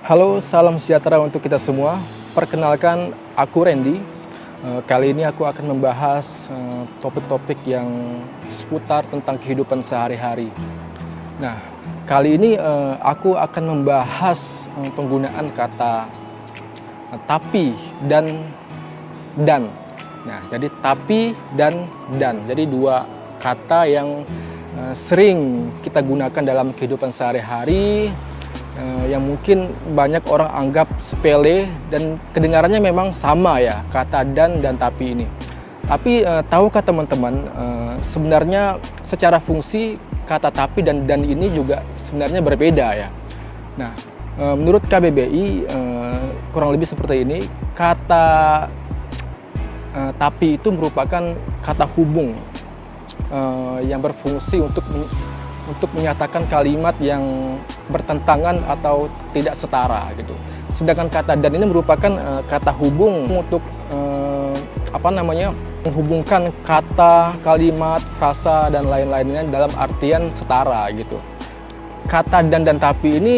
Halo, salam sejahtera untuk kita semua. Perkenalkan, aku Randy. Kali ini aku akan membahas topik-topik yang seputar tentang kehidupan sehari-hari. Nah, kali ini aku akan membahas penggunaan kata tapi dan. Nah, jadi tapi dan. Jadi dua kata yang sering kita gunakan dalam kehidupan sehari-hari, yang mungkin banyak orang anggap sepele dan kedengarannya memang sama ya, kata dan tapi ini. Tapi tahukah teman-teman, sebenarnya secara fungsi kata tapi dan ini juga sebenarnya berbeda ya. Nah, menurut KBBI kurang lebih seperti ini, kata tapi itu merupakan kata hubung yang berfungsi untuk menyatakan kalimat yang bertentangan atau tidak setara gitu. Sedangkan kata dan ini merupakan kata hubung untuk menghubungkan kata, kalimat, frasa dan lain-lainnya dalam artian setara gitu. Kata dan tapi ini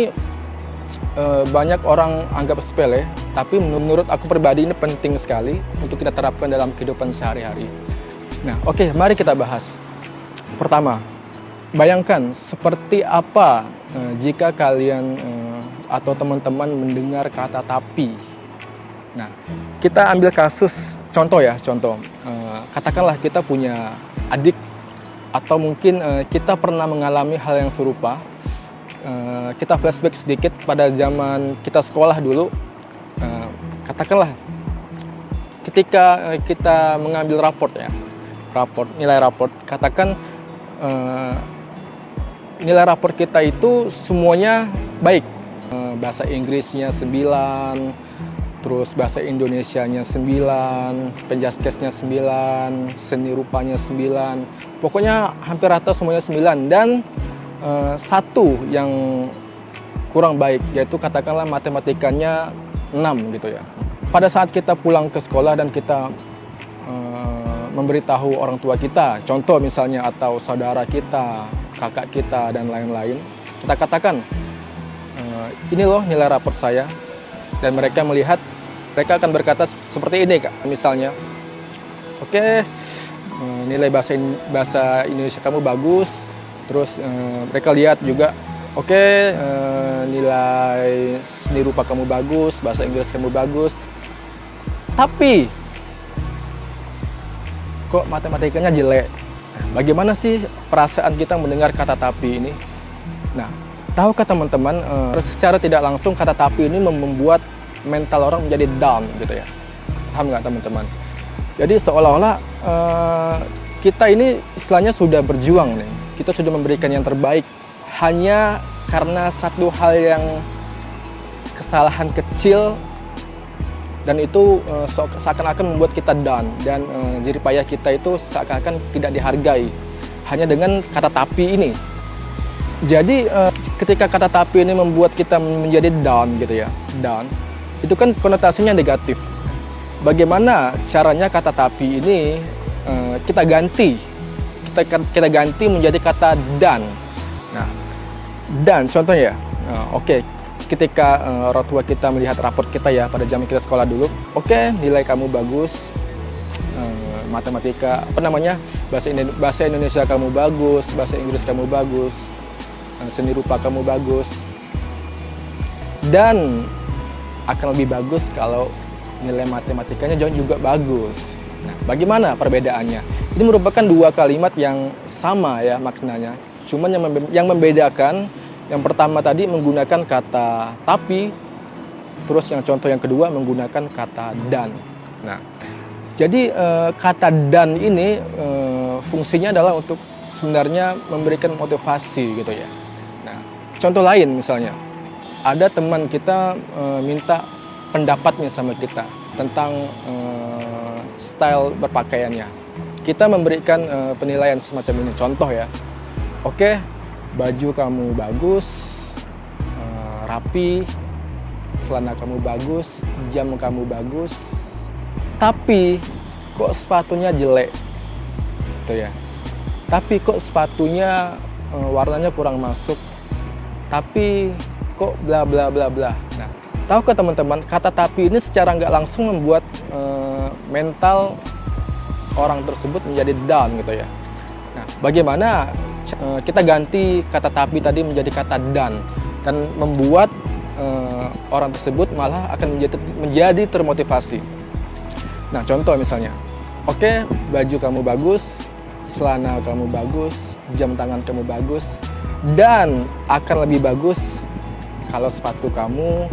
banyak orang anggap sepele, tapi menurut aku pribadi ini penting sekali untuk kita terapkan dalam kehidupan sehari-hari. Nah, oke, mari kita bahas. Pertama, bayangkan seperti apa jika kalian atau teman-teman mendengar kata tapi. Nah, kita ambil kasus contoh. Katakanlah kita punya adik atau mungkin kita pernah mengalami hal yang serupa. Kita flashback sedikit pada zaman kita sekolah dulu. Katakanlah ketika kita mengambil nilai raport, katakan nilai raport kita itu semuanya baik. Bahasa Inggrisnya 9, terus bahasa Indonesianya 9, penjaskesnya 9, seni rupanya 9. Pokoknya hampir rata semuanya 9 dan satu yang kurang baik, yaitu katakanlah matematikanya 6 gitu ya. Pada saat kita pulang ke sekolah dan kita memberitahu orang tua kita, contoh misalnya, atau saudara kita, kakak kita, dan lain-lain, kita katakan, ini loh nilai raport saya, dan mereka akan berkata seperti ini Kak, misalnya, oke, nilai bahasa Indonesia kamu bagus, terus mereka lihat juga, oke, nilai seni rupa kamu bagus, bahasa Inggris kamu bagus, tapi kok matematikanya jelek. Nah, bagaimana sih perasaan kita mendengar kata tapi ini? Nah, tahukah teman-teman, secara tidak langsung kata tapi ini membuat mental orang menjadi down gitu ya. Paham nggak teman-teman? Jadi seolah-olah kita ini istilahnya sudah berjuang nih. Kita sudah memberikan yang terbaik hanya karena satu hal yang kesalahan kecil, dan itu seakan-akan membuat kita down dan jerih payah kita itu seakan-akan tidak dihargai hanya dengan kata tapi ini. Jadi ketika kata tapi ini membuat kita menjadi down gitu ya, down, itu kan konotasinya negatif. Bagaimana caranya kata tapi ini kita ganti menjadi kata dan. Nah, dan contohnya, oke. Ketika orang tua kita melihat raport kita ya pada zaman kita sekolah dulu, oke, nilai kamu bagus, matematika, bahasa Indonesia kamu bagus, bahasa Inggris kamu bagus, seni rupa kamu bagus, dan akan lebih bagus kalau nilai matematikanya juga bagus. Nah, bagaimana perbedaannya? Ini merupakan dua kalimat yang sama ya maknanya, cuman yang membedakan, yang pertama tadi menggunakan kata tapi, terus yang contoh yang kedua menggunakan kata dan. Nah, jadi kata dan ini fungsinya adalah untuk sebenarnya memberikan motivasi gitu ya. Nah, contoh lain misalnya, ada teman kita minta pendapatnya sama kita tentang style berpakaiannya. Kita memberikan penilaian semacam ini, contoh ya. Oke, baju kamu bagus, rapi, celana kamu bagus, jam kamu bagus, tapi kok sepatunya jelek, gitu ya. Tapi kok sepatunya warnanya kurang masuk, tapi kok bla bla bla bla. Nah, Tahu ke teman-teman, kata tapi ini secara nggak langsung membuat mental orang tersebut menjadi down gitu ya. Nah, bagaimana kita ganti kata tapi tadi menjadi kata dan membuat orang tersebut malah akan menjadi termotivasi. Nah, contoh misalnya, oke, baju kamu bagus, celana kamu bagus, jam tangan kamu bagus, dan akan lebih bagus kalau sepatu kamu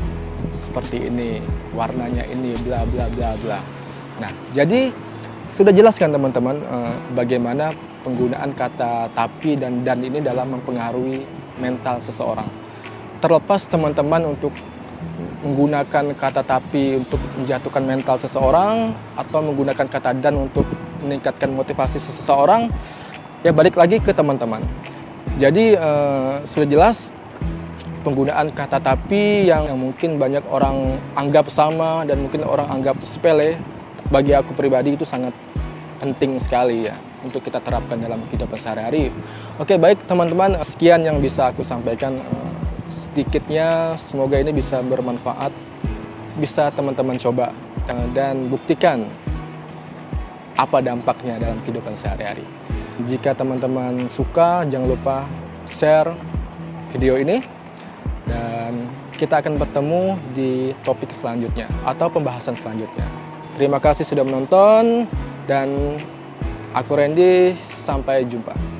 seperti ini, warnanya ini, bla bla bla bla. Nah, jadi sudah jelas kan teman-teman bagaimana penggunaan kata tapi dan ini dalam mempengaruhi mental seseorang. Terlepas teman-teman untuk menggunakan kata tapi untuk menjatuhkan mental seseorang atau menggunakan kata dan untuk meningkatkan motivasi seseorang, ya balik lagi ke teman-teman. Jadi sudah jelas penggunaan kata tapi yang mungkin banyak orang anggap sama dan mungkin orang anggap sepele, bagi aku pribadi itu sangat penting sekali ya untuk kita terapkan dalam kehidupan sehari-hari. Oke, baik teman-teman, sekian yang bisa aku sampaikan. Sedikitnya semoga ini bisa bermanfaat, bisa teman-teman coba dan buktikan apa dampaknya dalam kehidupan sehari-hari. Jika teman-teman suka, jangan lupa share video ini dan kita akan bertemu di topik selanjutnya atau pembahasan selanjutnya. Terima kasih sudah menonton dan aku Randy, sampai jumpa.